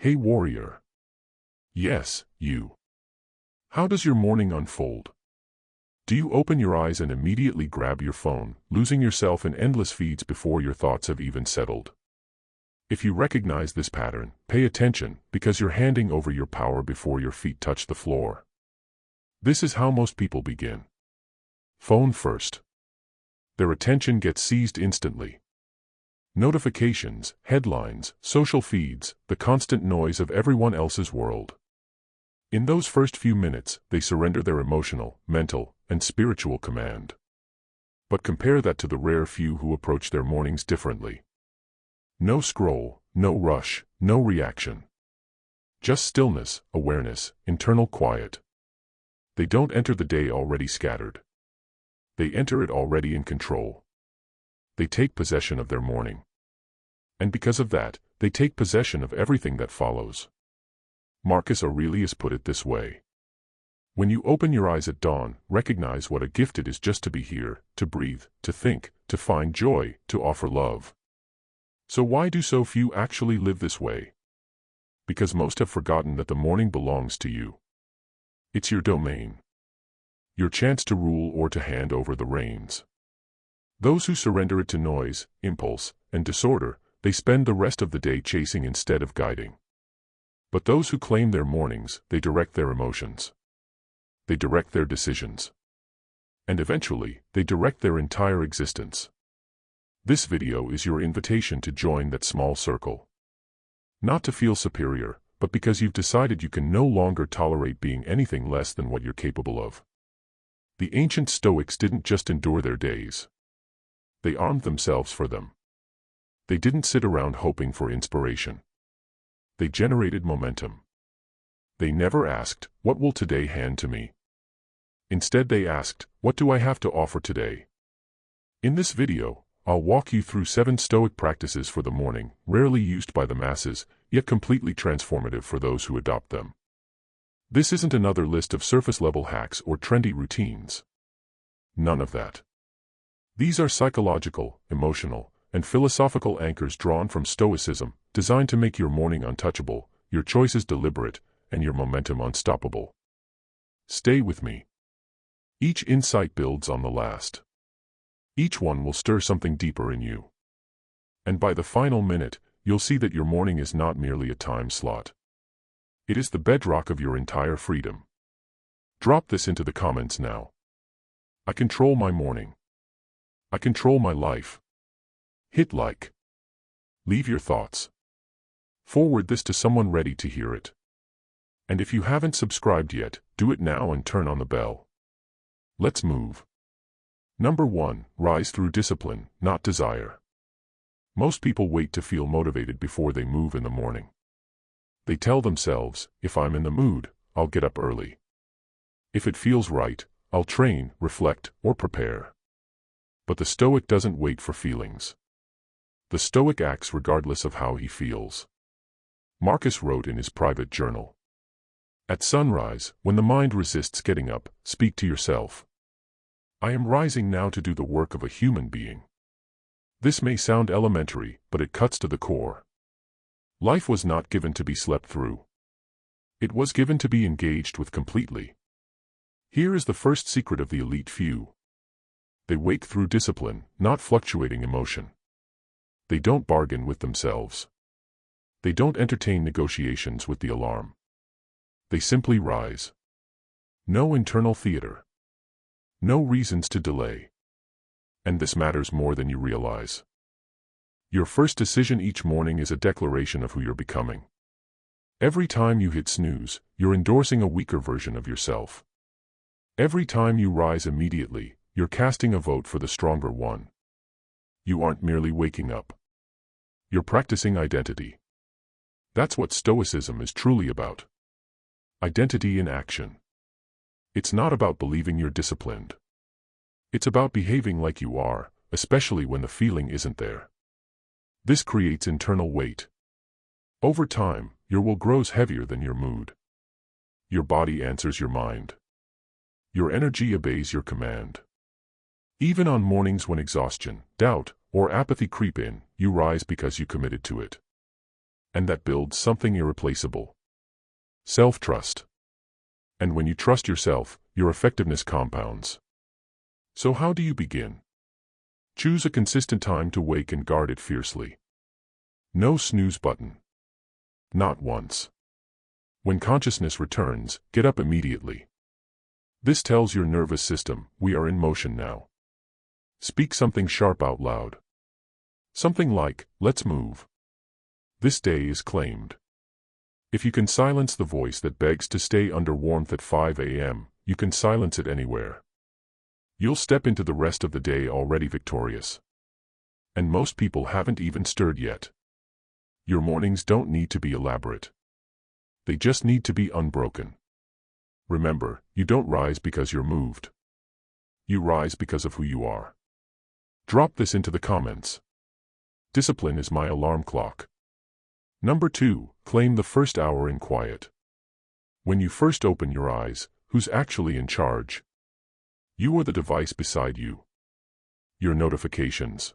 Hey warrior. Yes, you. How does your morning unfold? Do you open your eyes and immediately grab your phone, losing yourself in endless feeds before your thoughts have even settled? If you recognize this pattern, pay attention, because you're handing over your power before your feet touch the floor. This is how most people begin. Phone first. Their attention gets seized instantly. Notifications, headlines, social feeds, the constant noise of everyone else's world. In those first few minutes, they surrender their emotional, mental, and spiritual command. But compare that to the rare few who approach their mornings differently. No scroll, no rush, no reaction. Just stillness, awareness, internal quiet. They don't enter the day already scattered. They enter it already in control. They take possession of their morning. And because of that, they take possession of everything that follows. Marcus Aurelius put it this way. When you open your eyes at dawn, recognize what a gift it is just to be here, to breathe, to think, to find joy, to offer love. So why do so few actually live this way? Because most have forgotten that the morning belongs to you. It's your domain. Your chance to rule or to hand over the reins. Those who surrender it to noise, impulse, and disorder, they spend the rest of the day chasing instead of guiding. But those who claim their mornings, they direct their emotions. They direct their decisions. And eventually, they direct their entire existence. This video is your invitation to join that small circle. Not to feel superior, but because you've decided you can no longer tolerate being anything less than what you're capable of. The ancient Stoics didn't just endure their days. They armed themselves for them. They didn't sit around hoping for inspiration. They generated momentum. They never asked, "What will today hand to me?" Instead they asked, "What do I have to offer today?" In this video, I'll walk you through 7 Stoic practices for the morning, rarely used by the masses, yet completely transformative for those who adopt them. This isn't another list of surface-level hacks or trendy routines. None of that. These are psychological, emotional, and philosophical anchors drawn from Stoicism, designed to make your morning untouchable, your choices deliberate, and your momentum unstoppable. Stay with me. Each insight builds on the last. Each one will stir something deeper in you. And by the final minute, you'll see that your morning is not merely a time slot. It is the bedrock of your entire freedom. Drop this into the comments now. I control my morning. I control my life. Hit like. Leave your thoughts. Forward this to someone ready to hear it. And if you haven't subscribed yet, do it now and turn on the bell. Let's move. Number 1, rise through discipline, not desire. Most people wait to feel motivated before they move in the morning. They tell themselves, if I'm in the mood, I'll get up early. If it feels right, I'll train, reflect, or prepare. But the Stoic doesn't wait for feelings. The Stoic acts regardless of how he feels. Marcus wrote in his private journal. At sunrise, when the mind resists getting up, speak to yourself. I am rising now to do the work of a human being. This may sound elementary, but it cuts to the core. Life was not given to be slept through. It was given to be engaged with completely. Here is the first secret of the elite few. They wake through discipline, not fluctuating emotion. They don't bargain with themselves. They don't entertain negotiations with the alarm. They simply rise. No internal theater. No reasons to delay. And this matters more than you realize. Your first decision each morning is a declaration of who you're becoming. Every time you hit snooze, you're endorsing a weaker version of yourself. Every time you rise immediately, you're casting a vote for the stronger one. You aren't merely waking up. You're practicing identity. That's what Stoicism is truly about. Identity in action. It's not about believing you're disciplined. It's about behaving like you are, especially when the feeling isn't there. This creates internal weight. Over time, your will grows heavier than your mood. Your body answers your mind. Your energy obeys your command. Even on mornings when exhaustion, doubt, or apathy creep in, you rise because you committed to it. And that builds something irreplaceable. Self-trust. And when you trust yourself, your effectiveness compounds. So how do you begin? Choose a consistent time to wake and guard it fiercely. No snooze button. Not once. When consciousness returns, get up immediately. This tells your nervous system, we are in motion now. Speak something sharp out loud. Something like, let's move. This day is claimed. If you can silence the voice that begs to stay under warmth at 5 a.m., you can silence it anywhere. You'll step into the rest of the day already victorious. And most people haven't even stirred yet. Your mornings don't need to be elaborate. They just need to be unbroken. Remember, you don't rise because you're moved. You rise because of who you are. Drop this into the comments. Discipline is my alarm clock. Number 2, claim the first hour in quiet. When you first open your eyes, who's actually in charge? You or the device beside you? Your notifications?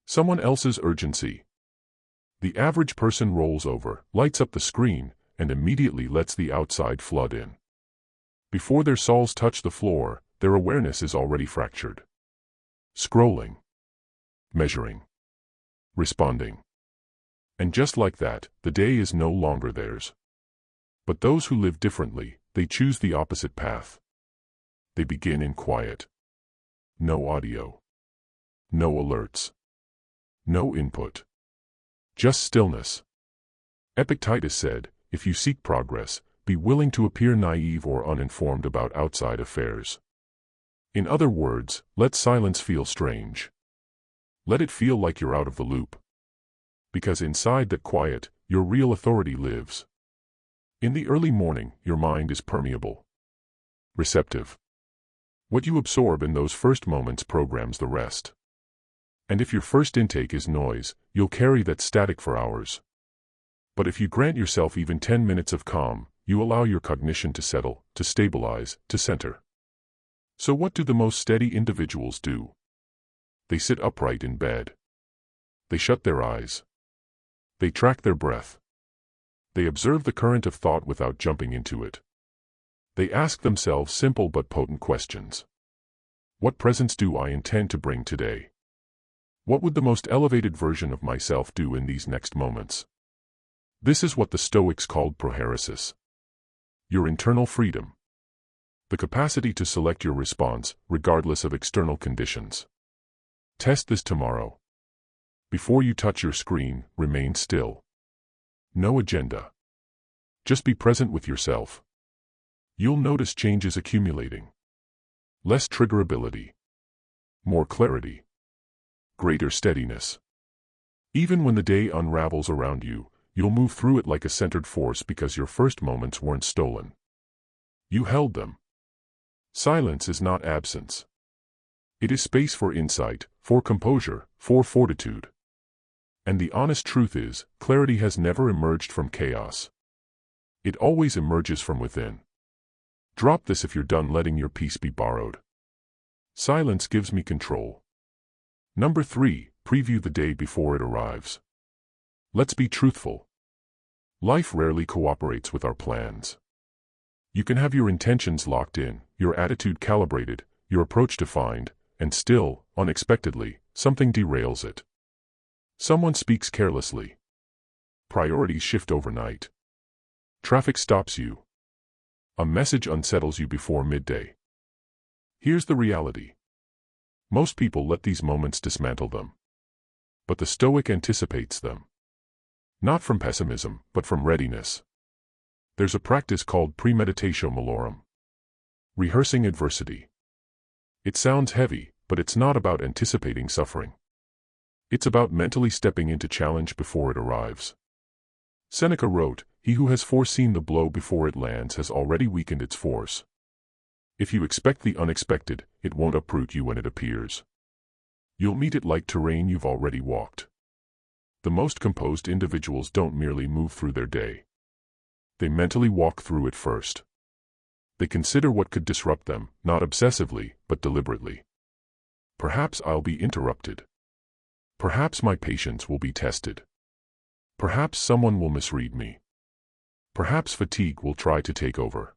Someone else's urgency? The average person rolls over, lights up the screen, and immediately lets the outside flood in. Before their soles touch the floor, their awareness is already fractured. Scrolling. Measuring. Responding. And just like that, the day is no longer theirs. But those who live differently, they choose the opposite path. They begin in quiet. No audio. No alerts. No input. Just stillness. Epictetus said, if you seek progress, be willing to appear naive or uninformed about outside affairs. In other words, let silence feel strange. Let it feel like you're out of the loop. Because inside that quiet, your real authority lives. In the early morning, your mind is permeable. Receptive. What you absorb in those first moments programs the rest. And if your first intake is noise, you'll carry that static for hours. But if you grant yourself even 10 minutes of calm, you allow your cognition to settle, to stabilize, to center. So what do the most steady individuals do? They sit upright in bed. They shut their eyes. They track their breath. They observe the current of thought without jumping into it. They ask themselves simple but potent questions. What presence do I intend to bring today? What would the most elevated version of myself do in these next moments? This is what the Stoics called prohairesis. Your internal freedom. The capacity to select your response, regardless of external conditions. Test this tomorrow. Before you touch your screen, remain still. No agenda. Just be present with yourself. You'll notice changes accumulating. Less triggerability. More clarity. Greater steadiness. Even when the day unravels around you, you'll move through it like a centered force because your first moments weren't stolen. You held them. Silence is not absence. It is space for insight, for composure, for fortitude. And the honest truth is, clarity has never emerged from chaos. It always emerges from within. Drop this if you're done letting your peace be borrowed. Silence gives me control. Number 3, preview the day before it arrives. Let's be truthful. Life rarely cooperates with our plans. You can have your intentions locked in, your attitude calibrated, your approach defined, and still, unexpectedly, something derails it. Someone speaks carelessly. Priorities shift overnight. Traffic stops you. A message unsettles you before midday. Here's the reality. Most people let these moments dismantle them. But the Stoic anticipates them. Not from pessimism, but from readiness. There's a practice called premeditatio malorum. Rehearsing adversity. It sounds heavy, but it's not about anticipating suffering. It's about mentally stepping into challenge before it arrives. Seneca wrote, "He who has foreseen the blow before it lands has already weakened its force." If you expect the unexpected, it won't uproot you when it appears. You'll meet it like terrain you've already walked. The most composed individuals don't merely move through their day. They mentally walk through it first. They consider what could disrupt them, not obsessively, but deliberately. Perhaps I'll be interrupted. Perhaps my patience will be tested. Perhaps someone will misread me. Perhaps fatigue will try to take over.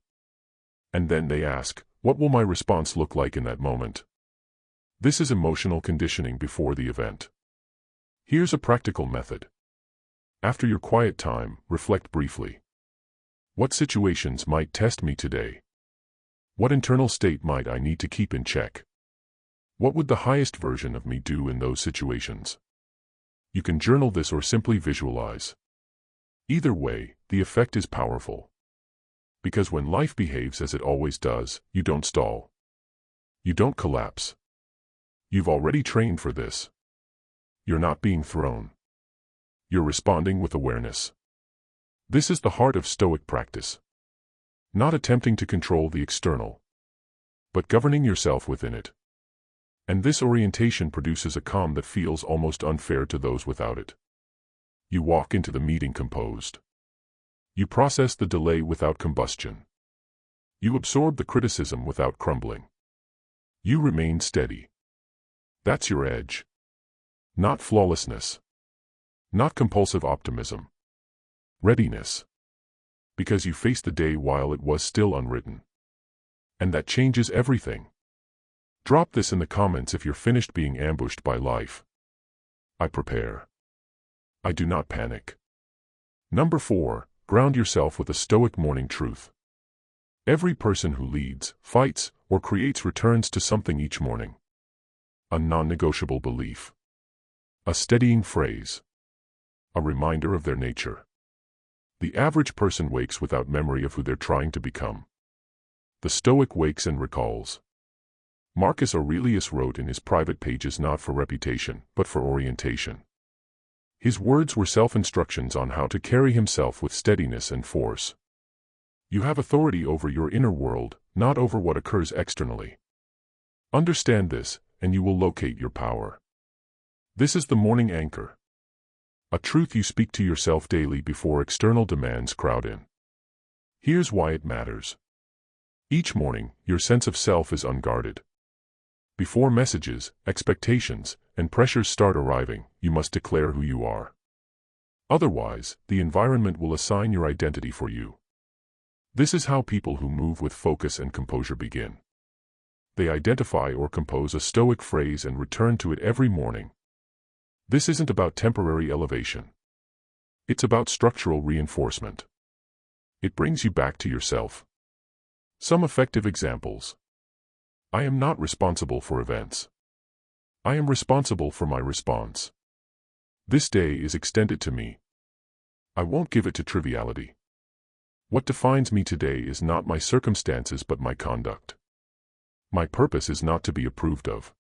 And then they ask, what will my response look like in that moment? This is emotional conditioning before the event. Here's a practical method. After your quiet time, reflect briefly. What situations might test me today? What internal state might I need to keep in check? What would the highest version of me do in those situations? You can journal this or simply visualize. Either way, the effect is powerful. Because when life behaves as it always does, you don't stall. You don't collapse. You've already trained for this. You're not being thrown. You're responding with awareness. This is the heart of Stoic practice. Not attempting to control the external, but governing yourself within it. And this orientation produces a calm that feels almost unfair to those without it. You walk into the meeting composed. You process the delay without combustion. You absorb the criticism without crumbling. You remain steady. That's your edge. Not flawlessness. Not compulsive optimism. Readiness. Because you faced the day while it was still unwritten. And that changes everything. Drop this in the comments if you're finished being ambushed by life. I prepare. I do not panic. Number 4, ground yourself with a Stoic morning truth. Every person who leads, fights, or creates returns to something each morning. A non-negotiable belief. A steadying phrase. A reminder of their nature. The average person wakes without memory of who they're trying to become. The Stoic wakes and recalls. Marcus Aurelius wrote in his private pages not for reputation, but for orientation. His words were self-instructions on how to carry himself with steadiness and force. You have authority over your inner world, not over what occurs externally. Understand this, and you will locate your power. This is the morning anchor. A truth you speak to yourself daily before external demands crowd in. Here's why it matters. Each morning, your sense of self is unguarded. Before messages, expectations, and pressures start arriving, you must declare who you are. Otherwise, the environment will assign your identity for you. This is how people who move with focus and composure begin. They identify or compose a Stoic phrase and return to it every morning. This isn't about temporary elevation. It's about structural reinforcement. It brings you back to yourself. Some effective examples. I am not responsible for events. I am responsible for my response. This day is extended to me. I won't give it to triviality. What defines me today is not my circumstances but my conduct. My purpose is not to be approved of.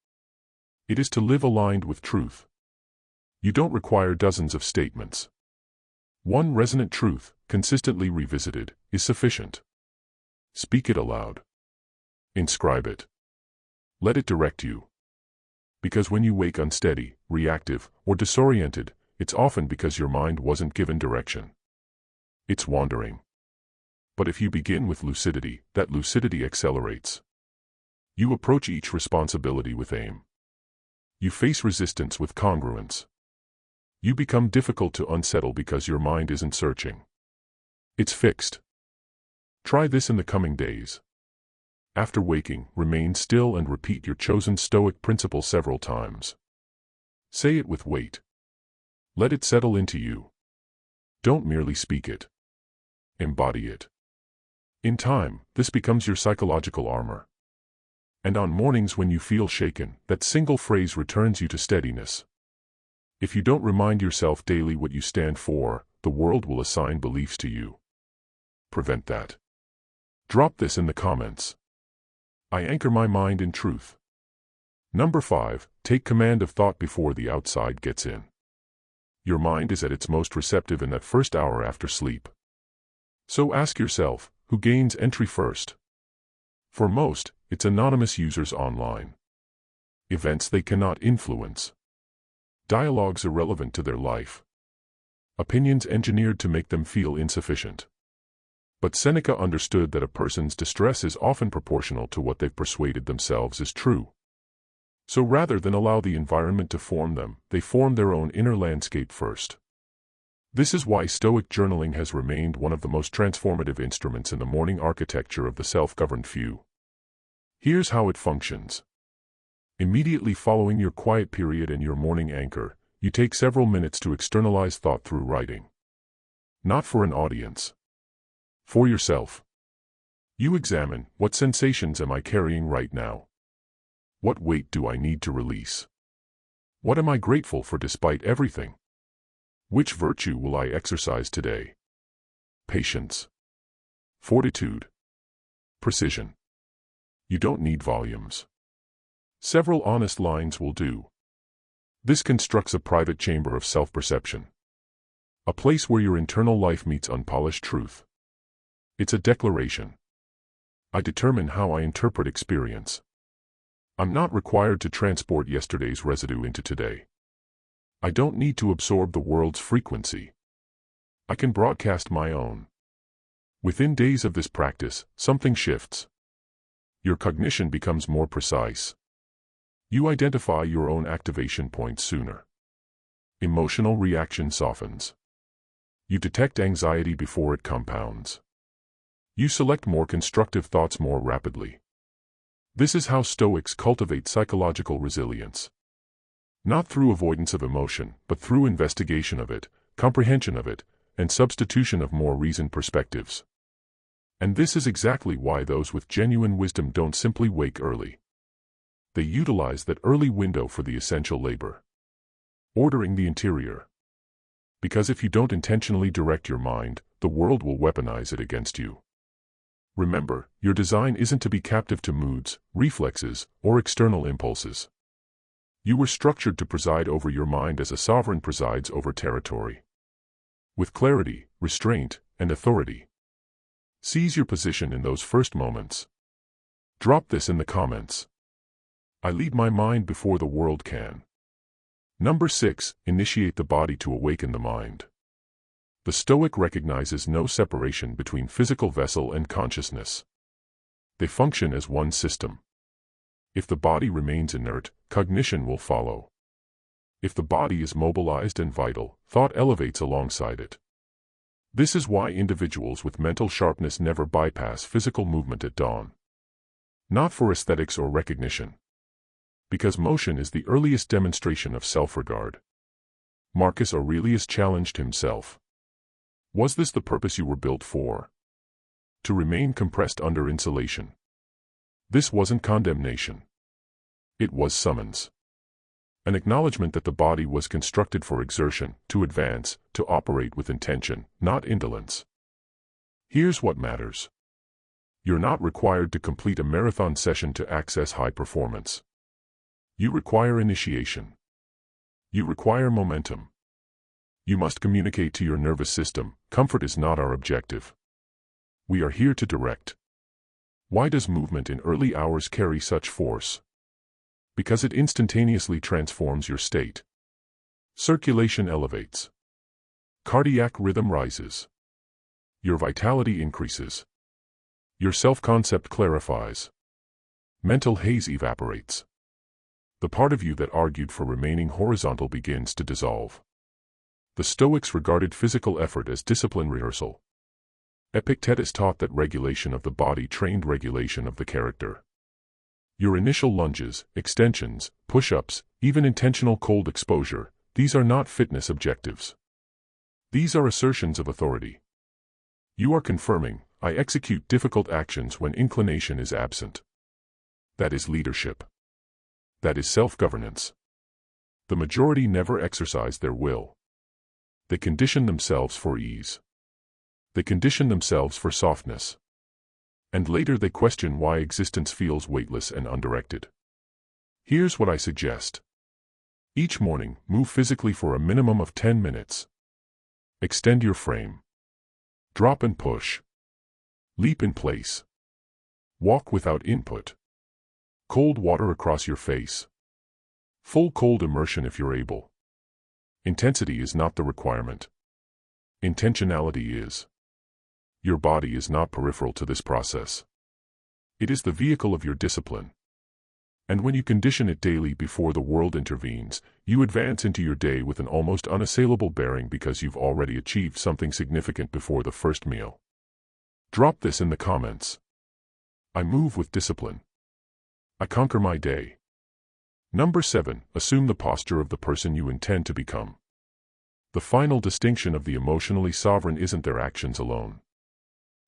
It is to live aligned with truth. You don't require dozens of statements. One resonant truth, consistently revisited, is sufficient. Speak it aloud. Inscribe it. Let it direct you. Because when you wake unsteady, reactive, or disoriented, it's often because your mind wasn't given direction. It's wandering. But if you begin with lucidity, that lucidity accelerates. You approach each responsibility with aim. You face resistance with congruence. You become difficult to unsettle because your mind isn't searching. It's fixed. Try this in the coming days. After waking, remain still and repeat your chosen Stoic principle several times. Say it with weight. Let it settle into you. Don't merely speak it. Embody it. In time, this becomes your psychological armor. And on mornings when you feel shaken, that single phrase returns you to steadiness. If you don't remind yourself daily what you stand for, the world will assign beliefs to you. Prevent that. Drop this in the comments. I anchor my mind in truth. Number 5, take command of thought before the outside gets in. Your mind is at its most receptive in that first hour after sleep. So ask yourself, who gains entry first? For most, it's anonymous users online. Events they cannot influence. Dialogues irrelevant to their life. Opinions engineered to make them feel insufficient. But Seneca understood that a person's distress is often proportional to what they've persuaded themselves is true. So rather than allow the environment to form them, they form their own inner landscape first. This is why Stoic journaling has remained one of the most transformative instruments in the morning architecture of the self-governed few. Here's how it functions. Immediately following your quiet period and your morning anchor, you take several minutes to externalize thought through writing. Not for an audience. For yourself. You examine, what sensations am I carrying right now? What weight do I need to release? What am I grateful for despite everything? Which virtue will I exercise today? Patience. Fortitude. Precision. You don't need volumes. Several honest lines will do. This constructs a private chamber of self-perception. A place where your internal life meets unpolished truth. It's a declaration. I determine how I interpret experience. I'm not required to transport yesterday's residue into today. I don't need to absorb the world's frequency. I can broadcast my own. Within days of this practice, something shifts. Your cognition becomes more precise. You identify your own activation points sooner. Emotional reaction softens. You detect anxiety before it compounds. You select more constructive thoughts more rapidly. This is how Stoics cultivate psychological resilience. Not through avoidance of emotion, but through investigation of it, comprehension of it, and substitution of more reasoned perspectives. And this is exactly why those with genuine wisdom don't simply wake early. They utilize that early window for the essential labor. Ordering the interior. Because if you don't intentionally direct your mind, the world will weaponize it against you. Remember, your design isn't to be captive to moods, reflexes, or external impulses. You were structured to preside over your mind as a sovereign presides over territory. With clarity, restraint, and authority. Seize your position in those first moments. Drop this in the comments. I lead my mind before the world can. Number 6, initiate the body to awaken the mind. The Stoic recognizes no separation between physical vessel and consciousness. They function as one system. If the body remains inert, cognition will follow. If the body is mobilized and vital, thought elevates alongside it. This is why individuals with mental sharpness never bypass physical movement at dawn. Not for aesthetics or recognition. Because motion is the earliest demonstration of self-regard. Marcus Aurelius challenged himself. Was this the purpose you were built for? To remain compressed under insulation. This wasn't condemnation. It was summons. An acknowledgement that the body was constructed for exertion, to advance, to operate with intention, not indolence. Here's what matters. You're not required to complete a marathon session to access high performance. You require initiation. You require momentum. You must communicate to your nervous system, comfort is not our objective. We are here to direct. Why does movement in early hours carry such force? Because it instantaneously transforms your state. Circulation elevates. Cardiac rhythm rises. Your vitality increases. Your self-concept clarifies. Mental haze evaporates. The part of you that argued for remaining horizontal begins to dissolve. The Stoics regarded physical effort as discipline rehearsal. Epictetus taught that regulation of the body trained regulation of the character. Your initial lunges, extensions, push-ups, even intentional cold exposure, these are not fitness objectives. These are assertions of authority. You are confirming, I execute difficult actions when inclination is absent. That is leadership. That is self-governance. The majority never exercise their will. They condition themselves for ease. They condition themselves for softness. And later they question why existence feels weightless and undirected. Here's what I suggest. Each morning, move physically for a minimum of 10 minutes. Extend your frame. Drop and push. Leap in place. Walk without input. Cold water across your face. Full cold immersion if you're able. Intensity is not the requirement. Intentionality is. Your body is not peripheral to this process. It is the vehicle of your discipline. And when you condition it daily before the world intervenes, you advance into your day with an almost unassailable bearing because you've already achieved something significant before the first meal. Drop this in the comments. I move with discipline. I conquer my day. Number 7. Assume the posture of the person you intend to become. The final distinction of the emotionally sovereign isn't their actions alone.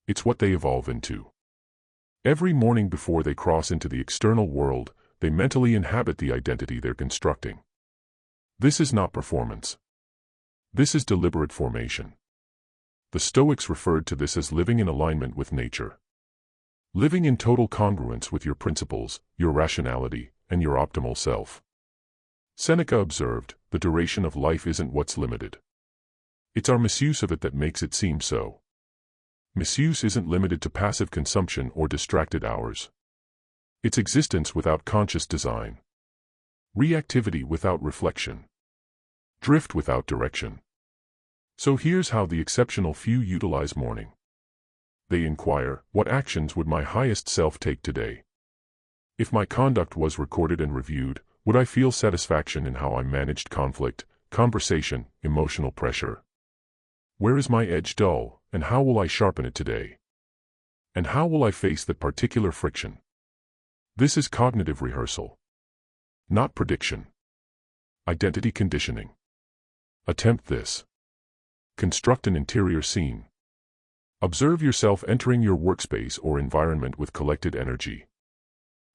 It's what they evolve into. Every morning before they cross into the external world, they mentally inhabit the identity they're constructing. This is not performance. This is deliberate formation. The Stoics referred to this as living in alignment with nature. Living in total congruence with your principles, your rationality, and your optimal self. Seneca observed, the duration of life isn't what's limited. It's our misuse of it that makes it seem so. Misuse isn't limited to passive consumption or distracted hours. It's existence without conscious design. Reactivity without reflection. Drift without direction. So here's how the exceptional few utilize morning. They inquire, what actions would my highest self take today? If my conduct was recorded and reviewed, would I feel satisfaction in how I managed conflict, conversation, emotional pressure? Where is my edge dull, and how will I sharpen it today? And how will I face that particular friction? This is cognitive rehearsal. Not prediction. Identity conditioning. Attempt this. Construct an interior scene. Observe yourself entering your workspace or environment with collected energy.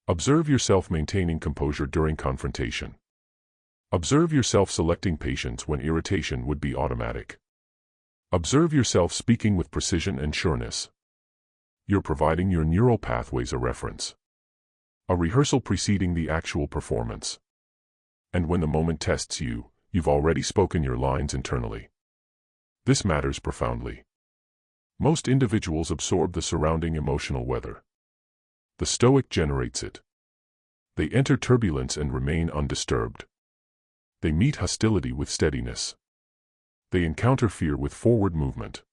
Observe yourself maintaining composure during confrontation. Observe yourself selecting patience when irritation would be automatic. Observe yourself speaking with precision and sureness. You're providing your neural pathways a reference. A rehearsal preceding the actual performance. And when the moment tests you, you've already spoken your lines internally. This matters profoundly. Most individuals absorb the surrounding emotional weather. The Stoic generates it. They enter turbulence and remain undisturbed. They meet hostility with steadiness. They encounter fear with forward movement.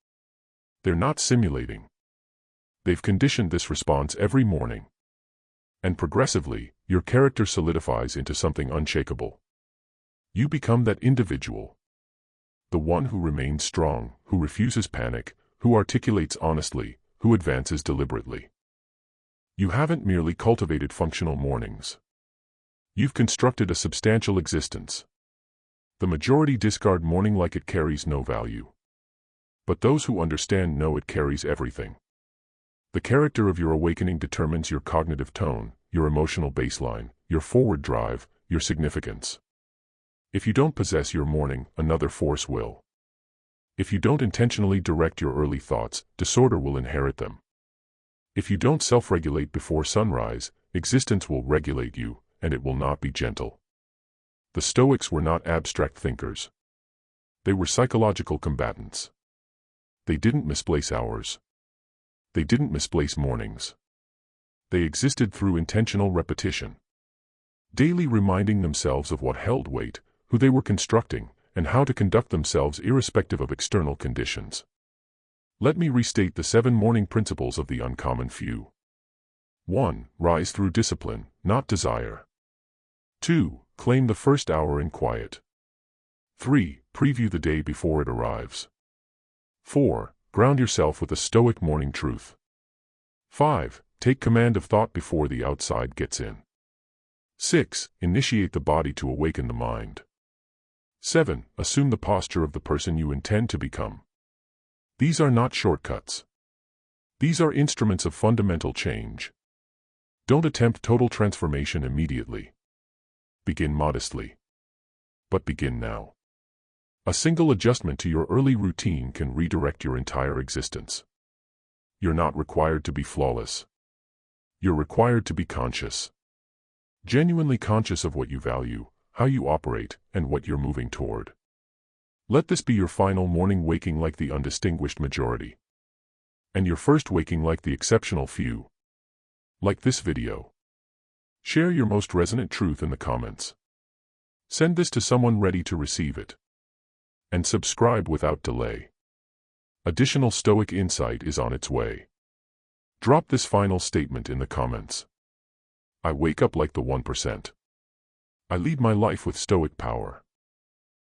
They're not simulating. They've conditioned this response every morning. And progressively, your character solidifies into something unshakable. You become that individual. The one who remains strong, who refuses panic, who articulates honestly, who advances deliberately. You haven't merely cultivated functional mornings. You've constructed a substantial existence. The majority discard morning like it carries no value. But those who understand know it carries everything. The character of your awakening determines your cognitive tone, your emotional baseline, your forward drive, your significance. If you don't possess your morning, another force will. If you don't intentionally direct your early thoughts, disorder will inherit them. If you don't self-regulate before sunrise, existence will regulate you, and it will not be gentle. The Stoics were not abstract thinkers. They were psychological combatants. They didn't misplace hours. They didn't misplace mornings. They existed through intentional repetition. Daily reminding themselves of what held weight, who they were constructing, and how to conduct themselves irrespective of external conditions. Let me restate the 7 morning principles of the uncommon few. 1. Rise through discipline, not desire. 2. Claim the first hour in quiet. 3. Preview the day before it arrives. 4. Ground yourself with a Stoic morning truth. 5. Take command of thought before the outside gets in. 6. Initiate the body to awaken the mind. 7. Assume the posture of the person you intend to become. These are not shortcuts. These are instruments of fundamental change. Don't attempt total transformation immediately. Begin modestly. But begin now. A single adjustment to your early routine can redirect your entire existence. You're not required to be flawless. You're required to be conscious. Genuinely conscious of what you value, how you operate, and what you're moving toward. Let this be your final morning waking like the undistinguished majority. And your first waking like the exceptional few. Like this video. Share your most resonant truth in the comments. Send this to someone ready to receive it. And subscribe without delay. Additional Stoic insight is on its way. Drop this final statement in the comments. I wake up like the 1%. I lead my life with stoic power.